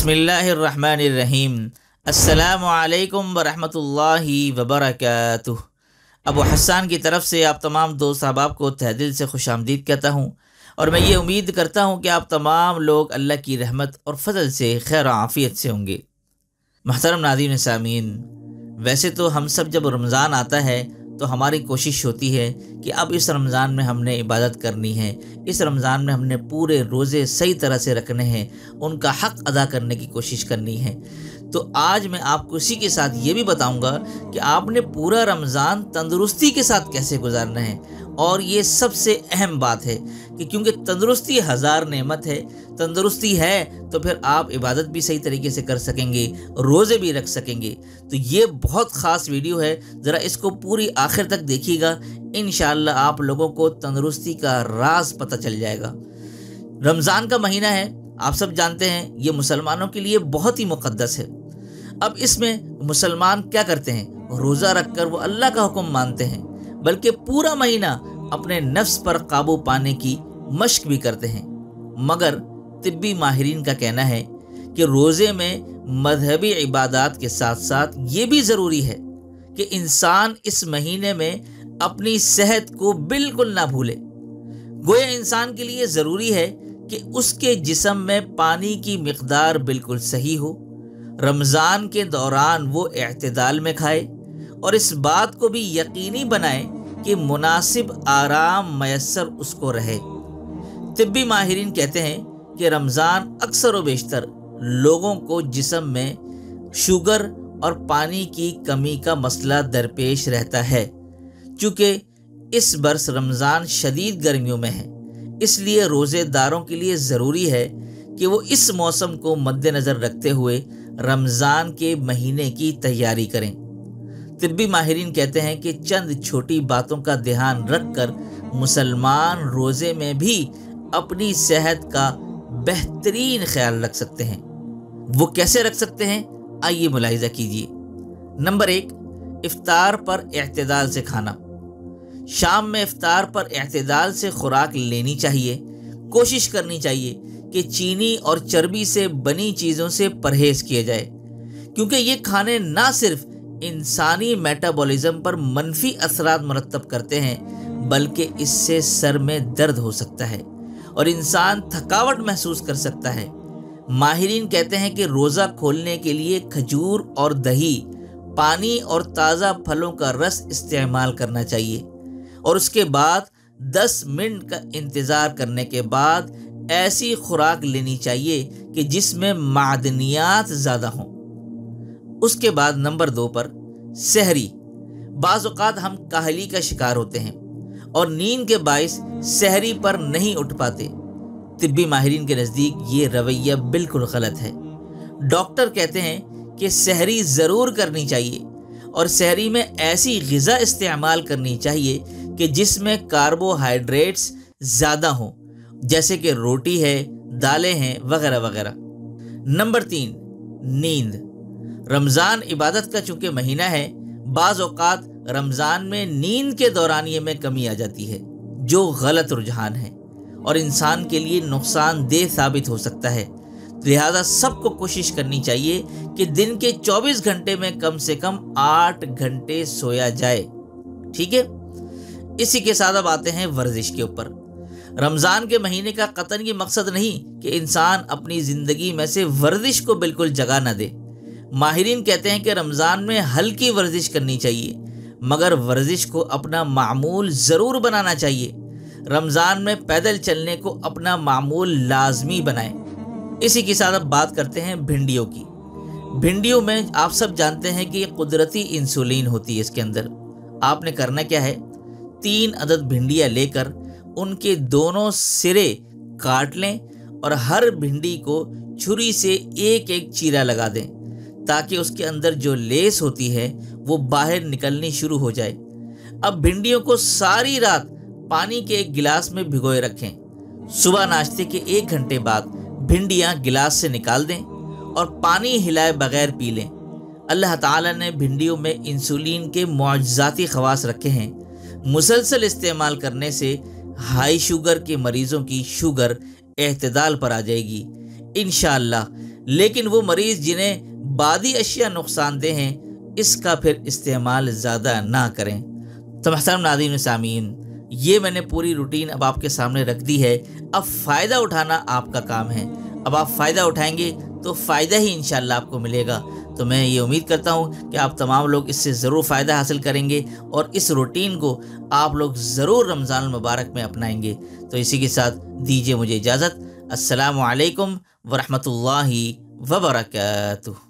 बिस्मिल्लाहिर्रहमानिर्रहीम। अस्सलामु अलैकुम वरहमतुल्लाहि वबरकातुह। अबू हसन की तरफ से आप तमाम दोस्त अहबाब को तहे दिल से खुशामदीद कहता हूँ और मैं ये उम्मीद करता हूँ कि आप तमाम लोग अल्लाह की रहमत और फजल से खैर आफ़ियत से होंगे। महतरम नाज़रीन सामीन, वैसे तो हम सब जब रमज़ान आता है तो हमारी कोशिश होती है कि अब इस रमज़ान में हमने इबादत करनी है, इस रमज़ान में हमने पूरे रोज़े सही तरह से रखने हैं, उनका हक़ अदा करने की कोशिश करनी है। तो आज मैं आपको इसी के साथ ये भी बताऊंगा कि आपने पूरा रमज़ान तंदुरुस्ती के साथ कैसे गुजारना है। और ये सबसे अहम बात है कि क्योंकि तंदुरुस्ती हज़ार नेमत है, तंदुरुस्ती है तो फिर आप इबादत भी सही तरीके से कर सकेंगे, रोज़े भी रख सकेंगे। तो ये बहुत ख़ास वीडियो है, ज़रा इसको पूरी आखिर तक देखिएगा, इंशाअल्लाह आप लोगों को तंदुरुस्ती का राज पता चल जाएगा। रमज़ान का महीना है, आप सब जानते हैं, ये मुसलमानों के लिए बहुत ही मुक़द्दस है। अब इसमें मुसलमान क्या करते हैं, रोज़ा रखकर वो अल्लाह का हुक्म मानते हैं, बल्कि पूरा महीना अपने नफ्स पर काबू पाने की मश्क भी करते हैं। मगर तिब्बी माहिरीन का कहना है कि रोज़े में मजहबी इबादत के साथ साथ ये भी ज़रूरी है कि इंसान इस महीने में अपनी सेहत को बिल्कुल ना भूले। गोया इंसान के लिए ज़रूरी है कि उसके जिस्म में पानी की मिक़दार बिल्कुल सही हो, रमज़ान के दौरान वो इत्तिदाल में खाए और इस बात को भी यकीनी बनाए कि मुनासिब आराम मयस्सर उसको रहे। तिब्बी माहिरीन कहते हैं कि रमज़ान अक्सर व बेशतर लोगों को जिस्म में शुगर और पानी की कमी का मसला दरपेश रहता है। चूँकि इस बरस रमज़ान शदीद गर्मियों में है, इसलिए रोज़ेदारों के लिए ज़रूरी है कि वो इस मौसम को मद्देनज़र रखते हुए रमज़ान के महीने की तैयारी करें। तिब्बी माहिरीन कहते हैं कि चंद छोटी बातों का ध्यान रखकर मुसलमान रोज़े में भी अपनी सेहत का बेहतरीन ख्याल रख सकते हैं। वो कैसे रख सकते हैं, आइए मुलाहिज़ा कीजिए। नंबर 1, इफ्तार पर इत्तिदाल से खाना। शाम में इफ्तार पर इत्तिदाल से खुराक लेनी चाहिए। कोशिश करनी चाहिए कि चीनी और चर्बी से बनी चीज़ों से परहेज़ किया जाए, क्योंकि ये खाने ना सिर्फ इंसानी मेटाबॉलिज्म पर मनफी असरात मरतब करते हैं, बल्कि इससे सर में दर्द हो सकता है और इंसान थकावट महसूस कर सकता है। माहिरीन कहते हैं कि रोज़ा खोलने के लिए खजूर और दही, पानी और ताज़ा फलों का रस इस्तेमाल करना चाहिए और उसके बाद 10 मिनट का इंतज़ार करने के बाद ऐसी खुराक लेनी चाहिए कि जिसमें मादनियात ज़्यादा हों। उसके बाद नंबर 2 पर सहरी। बाज़ औक़ात हम काहली का शिकार होते हैं और नींद के बाइस सहरी पर नहीं उठ पाते। तिब्बी माहिरीन के नज़दीक ये रवैया बिल्कुल गलत है। डॉक्टर कहते हैं कि सहरी ज़रूर करनी चाहिए और सहरी में ऐसी ग़िज़ा इस्तेमाल करनी चाहिए कि जिसमें कार्बोहाइड्रेट्स ज़्यादा हों, जैसे कि रोटी है, दालें हैं, वगैरह वगैरह। नंबर 3, नींद। रमज़ान इबादत का चूँकि महीना है, बाज़ औक़ात रमज़ान में नींद के दौरानिये में कमी आ जाती है, जो गलत रुझान है और इंसान के लिए नुकसानदेह साबित हो सकता है। लिहाजा सबको कोशिश करनी चाहिए कि दिन के 24 घंटे में कम से कम 8 घंटे सोया जाए। ठीक है, इसी के साथ अब आते हैं वर्जिश के ऊपर। रमज़ान के महीने का कतन ये मकसद नहीं कि इंसान अपनी ज़िंदगी में से वर्जिश को बिल्कुल जगह न दे। माहिरीन कहते हैं कि रमज़ान में हल्की वर्जिश करनी चाहिए, मगर वर्जिश को अपना मामूल ज़रूर बनाना चाहिए। रमज़ान में पैदल चलने को अपना मामूल लाजमी बनाएं। इसी के साथ अब बात करते हैं भिंडियों की। भिंडियों में आप सब जानते हैं कि ये कुदरती इंसुलिन होती है। इसके अंदर आपने करना क्या है, 3 अदद भिंडियाँ लेकर उनके दोनों सिरे काट लें और हर भिंडी को छुरी से एक एक चीरा लगा दें, ताकि उसके अंदर जो लेस होती है वो बाहर निकलनी शुरू हो जाए। अब भिंडियों को सारी रात पानी के एक गिलास में भिगोए रखें। सुबह नाश्ते के 1 घंटे बाद भिंडियाँ गिलास से निकाल दें और पानी हिलाए बगैर पी लें। अल्लाह ताला ने भिंडियों में इंसुलिन के मुआजिज़ाती ख़वास रखे हैं। मुसलसल इस्तेमाल करने से हाई शुगर के मरीज़ों की शुगर एतदाल पर आ जाएगी। इंशाअल्लाह لیکن وہ مریض جنہیں بعدی اشیاء نقصان دہ ہیں اس کا پھر استعمال زیادہ نہ کریں۔ تو محترم ناظرین و سامعین، یہ میں نے پوری روٹین اب آپ کے سامنے رکھ دی ہے۔ اب فائدہ اٹھانا آپ کا کام ہے۔ اب آپ فائدہ اٹھائیں گے تو فائدہ ہی انشاءاللہ آپ کو ملے گا۔ تو میں یہ امید کرتا ہوں کہ آپ تمام لوگ اس سے ضرور فائدہ حاصل کریں گے اور اس روٹین کو آپ لوگ ضرور رمضان المبارک میں اپنائیں گے۔ تو اسی کے ساتھ دیجیے مجھے اجازت۔ السلام علیکم ورحمۃ اللہ وبرکاتہ۔